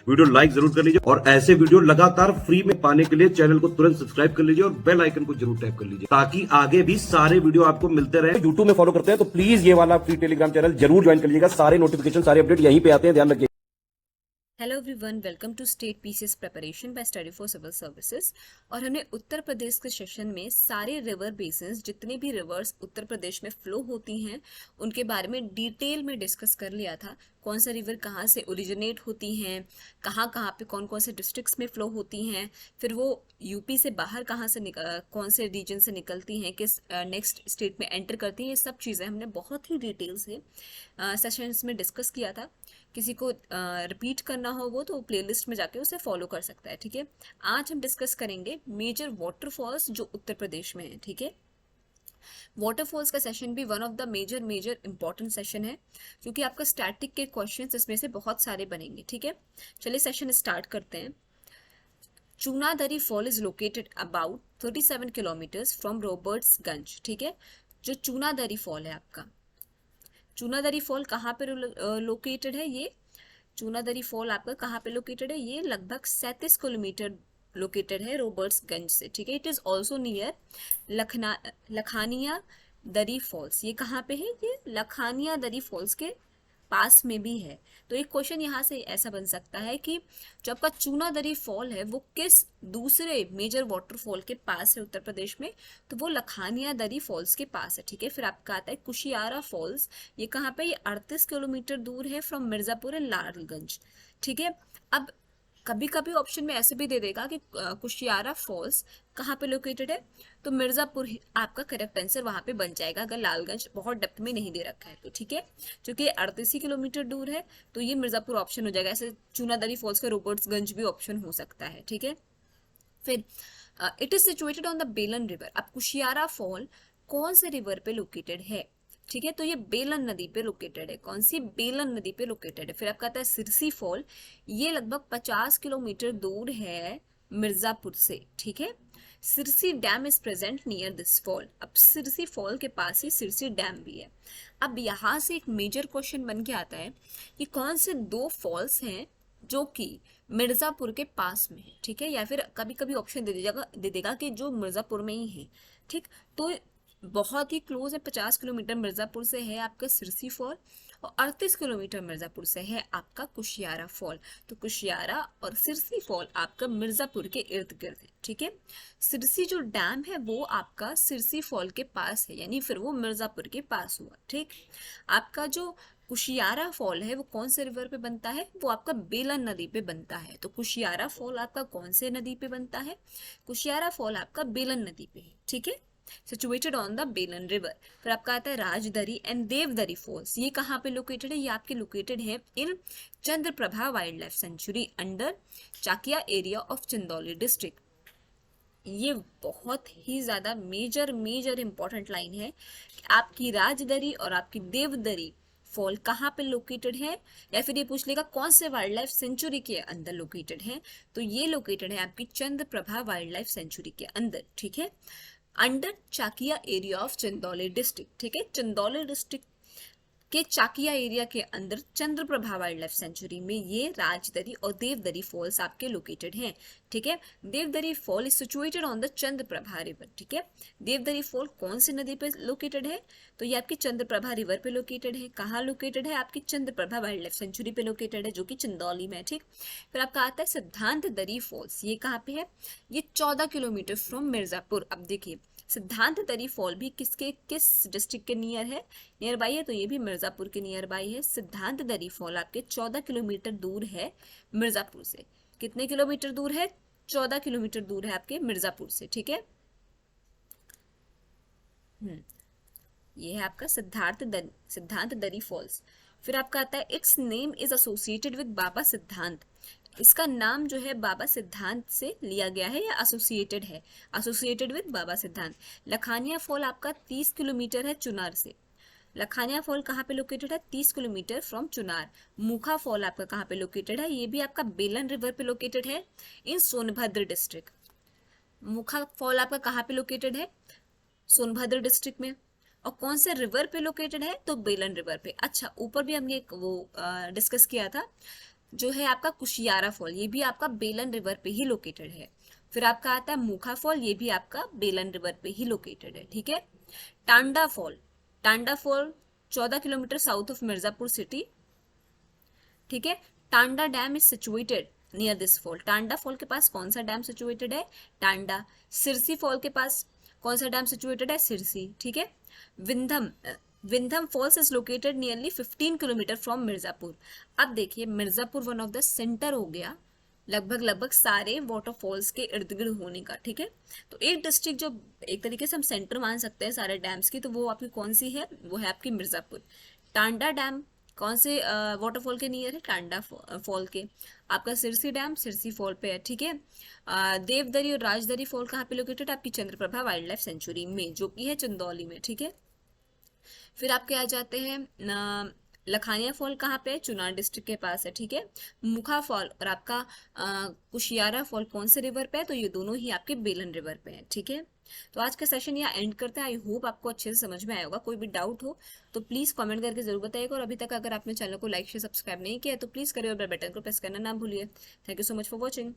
Video like जरूर कर लीजिए और ऐसे वीडियो लगातार फ्री में पाने के लिए चैनल को तुरंत सब्सक्राइब कर लीजिए और बेल आइकन को जरूर टैप कर लीजिए ताकि आगे भी सारे वीडियो आपको मिलते रहे। यूट्यूब में फॉलो करते हैं तो प्लीज ये वाला फ्री टेलीग्राम चैनल जरूर ज्वाइन कर लीजिएगा। सारे नोटिफिकेशन सारे अपडेट यहीं पे आते हैं, ध्यान रखिए। Hello everyone, welcome to state PCS preparation by study for civil services. और हमने उत्तर प्रदेश के सेशन में सारे रिवर बेसिन्स, जितने भी रिवर्स उत्तर प्रदेश में फ्लो होती हैं, उनके बारे में डिटेल में डिस्कस कर लिया था। कौन सा रिवर कहाँ से ओरिजिनेट होती हैं, कहाँ कहाँ पे कौन कौन से डिस्ट्रिक्ट्स में फ्लो होती हैं, फिर वो यूपी से बाहर कहाँ से कौन से रीजन से निकलती हैं, किस नेक्स्ट स्टेट में एंटर करती हैं। ये सब चीज़ें हमने बहुत ही डिटेल से सेशंस में डिस्कस किया था। किसी को रिपीट करना हो वो तो प्लेलिस्ट में जाके उसे फॉलो कर सकता है। ठीक है, आज हम डिस्कस करेंगे मेजर वाटरफॉल्स जो उत्तर प्रदेश में है। ठीक है, वाटरफॉल्स का सेशन भी one of the major important session है, क्योंकि आपका स्टैटिक के क्वेश्चंस इसमें से बहुत सारे बनेंगे। ठीक है, चलिए सेशन स्टार्ट करते हैं। Chunadari fall is located about 37 kilometres from Robertsganj. ठीक है, जो चूनादरी फॉल है आपका, चूनादरी फॉल कहाँ पे लोकेटेड है? ये चूनादरी फॉल आपका कहाँ पे लोकेटेड है? ये लगभग 37 किलोमीटर लोकेटेड है रॉबर्ट्सगंज से। ठीक है, इट इज ऑल्सो नियर लखानिया दरी फॉल्स। ये कहाँ पे है? ये लखानिया दरी फॉल्स के पास में भी है। तो एक क्वेश्चन यहाँ से ऐसा बन सकता है कि जो आपका चूनादरी फॉल है वो किस दूसरे मेजर वाटरफॉल के पास है उत्तर प्रदेश में? तो वो लखानिया दरी फॉल्स के पास है। ठीक है, फिर आपका आता है कुशियारा फॉल्स। ये कहाँ पे? ये 38 किलोमीटर दूर है फ्रॉम मिर्जापुर एंड लालगंज। ठीक है, अब कभी कभी ऑप्शन में ऐसे भी दे देगा कि कुशियारा फॉल्स कहाँ पे लोकेटेड है, तो मिर्जापुर आपका करेक्ट आंसर वहां पे बन जाएगा, अगर लालगंज बहुत डेप्थ में नहीं दे रखा है तो। ठीक है, क्योंकि 38 किलोमीटर दूर है तो ये मिर्जापुर ऑप्शन हो जाएगा। ऐसे चूनादरी फॉल्स का रॉबर्ट्सगंज भी ऑप्शन हो सकता है। ठीक है, फिर it is situated on the बेलन रिवर। अब कुशियारा फॉल कौन से रिवर पे लोकेटेड है? ठीक है, तो ये बेलन नदी पे लोकेटेड है। कौन सी? बेलन नदी पे लोकेटेड है। फिर आपका आता है सिरसी फॉल। ये लगभग 50 किलोमीटर दूर है मिर्जापुर से। ठीक है, Sirsi dam is present near this fall. अब सिरसी फॉल के पास ही सिरसी डैम भी है। अब यहाँ से एक मेजर क्वेश्चन बन के आता है कि कौन से दो फॉल्स हैं जो कि मिर्जापुर के पास में है। ठीक है, या फिर कभी कभी ऑप्शन दे देगा कि जो मिर्जापुर में ही है। ठीक, तो बहुत ही क्लोज है, 50 किलोमीटर मिर्जापुर से है आपका सिरसी फॉल और 38 किलोमीटर मिर्जापुर से है आपका कुशियारा फॉल। तो कुशियारा और सिरसी फॉल आपका मिर्जापुर के इर्द गिर्द है। ठीक है, सिरसी जो डैम है वो आपका सिरसी फॉल के पास है, यानी फिर वो मिर्जापुर के पास हुआ। ठीक, आपका जो कुशियारा फॉल है वो कौन से रिवर पे बनता है? वो आपका बेलन नदी पे बनता है। तो कुशियारा फॉल आपका कौन से नदी पे बनता है? कुशियारा फॉल आपका बेलन नदी पे है। ठीक है, सिचुएटेड ऑन द बेलन रिवर। फिर आपका आता है राजदरी एंड देवदरी फॉल्स। ये कहाँ पे लोकेटेड है? ये आपके लोकेटेड है in Chandraprabha wildlife sanctuary under Chakia area of Chandauli district. ये बहुत ही ज्यादा मेजर इंपॉर्टेंट लाइन है कि आपकी राजदरी और आपकी देवदरी फॉल कहाँ पे लोकेटेड है, या फिर ये पूछ लेगा कौन से वाइल्ड लाइफ सेंचुरी के अंदर लोकेटेड है। तो ये लोकेटेड है आपकी चंद्रप्रभा वाइल्ड लाइफ सेंचुरी के अंदर। ठीक है, under Chakia area of Chandauli district. ठीक है, चंदौली डिस्ट्रिक्ट के चाकिया एरिया के अंदर चंद्रप्रभा वाइल्ड लाइफ सेंचुरी में ये राजदरी और देवदरी फॉल्स आपके लोकेटेड हैं। ठीक है, Devdari fall is situated on the Chandraprabha river. ठीक है, देवदरी फॉल कौन सी नदी पे लोकेटेड है? तो ये आपकी चंद्रप्रभा रिवर पे लोकेटेड है। कहाँ लोकेटेड है? आपकी चंद्रप्रभा वाइल्ड लाइफ सेंचुरी पे लोकेटेड है, जो कि चंदौली में है। ठीक, फिर आपका आता है सिद्धांत दरी फॉल्स। ये कहाँ पे है? ये 14 किलोमीटर फ्रॉम मिर्जापुर। अब देखिए, सिद्धांत दरी फॉल भी किस डिस्ट्रिक्ट के नियर बाई है? तो ये भी मिर्जापुर के नियर बाई है। सिद्धांत दरी फॉल आपके 14 किलोमीटर दूर है मिर्जापुर से। कितने किलोमीटर दूर है? 14 किलोमीटर दूर है आपके मिर्जापुर से। ठीक है, ये है आपका सिद्धांत दरी फॉल्स। फिर आपका आता है its name is associated with Baba Siddhant. इसका नाम जो है बाबा सिद्धांत से लिया गया है या एसोसिएटेड है, एसोसिएटेड विद बाबा सिद्धांत। लखानिया फॉल आपका 30 किलोमीटर है चुनार से। लखानिया फॉल कहाँ पे लोकेटेड है? 30 किलोमीटर फ्रॉम चुनार। मुखा फॉल आपका कहाँ पे लोकेटेड है? ये भी आपका बेलन रिवर पे लोकेटेड है इन सोनभद्र डिस्ट्रिक्ट। मुखा फॉल आपका कहाँ पे लोकेटेड है? सोनभद्र डिस्ट्रिक्ट में। और कौन से रिवर पे लोकेटेड है? तो बेलन रिवर पे। अच्छा, ऊपर भी हमने एक वो डिस्कस किया था, जो है आपका कुशियारा फॉल, ये भी आपका बेलन रिवर पे ही लोकेटेड है। फिर आपका आता है मूखा फॉल, ये भी आपका बेलन रिवर पे ही लोकेटेड है, ठीक है। Tanda fall, Tanda fall 14 kilometre south of Mirzapur city, ठीक है। Tanda dam is situated near this fall. Tanda fall के पास कौन सा डैम सिचुएटेड है? टांडा। सिरसी फॉल के पास कौन सा डैम सिचुएटेड है? सिरसी, ठीक है। Vindham, Vindham Falls is located nearly 15 kilometre from Mirzapur. अब देखिए Mirzapur one of the centre हो गया लगभग सारे वाटरफॉल्स के इर्द गिर्द होने का, ठीक है। तो एक डिस्ट्रिक्ट जो एक तरीके से हम सेंटर मान सकते हैं सारे डैम्स की, तो वो आपकी कौन सी है? वो है आपकी मिर्जापुर। टांडा डैम कौन से वाटरफॉल के नियर है? टांडा फॉल के। आपका सिरसी डैम सिरसी फॉल पे है, ठीक है। देवदरी और राजदरी फॉल कहाँ पे लोकेटेड? आपकी चंद्रप्रभा वाइल्ड लाइफ सेंचुरी में, जो कि है चंदौली में, ठीक है। फिर आपके आ जाते हैं लखानिया फॉल कहाँ पे है? चुनार डिस्ट्रिक्ट के पास है, ठीक है। मुखा फॉल और आपका कुशियारा फॉल कौन से रिवर पे है? तो ये दोनों ही आपके बेलन रिवर पे है, ठीक है। तो आज का सेशन यहाँ एंड करते हैं। आई होप आपको अच्छे से समझ में आया होगा। कोई भी डाउट हो तो प्लीज कमेंट करके जरूर बताइएगा, और अभी तक अगर आपने चैनल को लाइक शेयर सब्सक्राइब नहीं किया तो प्लीज करिए और बेल बटन को प्रेस करना ना भूलिए। Thank you so much for watching.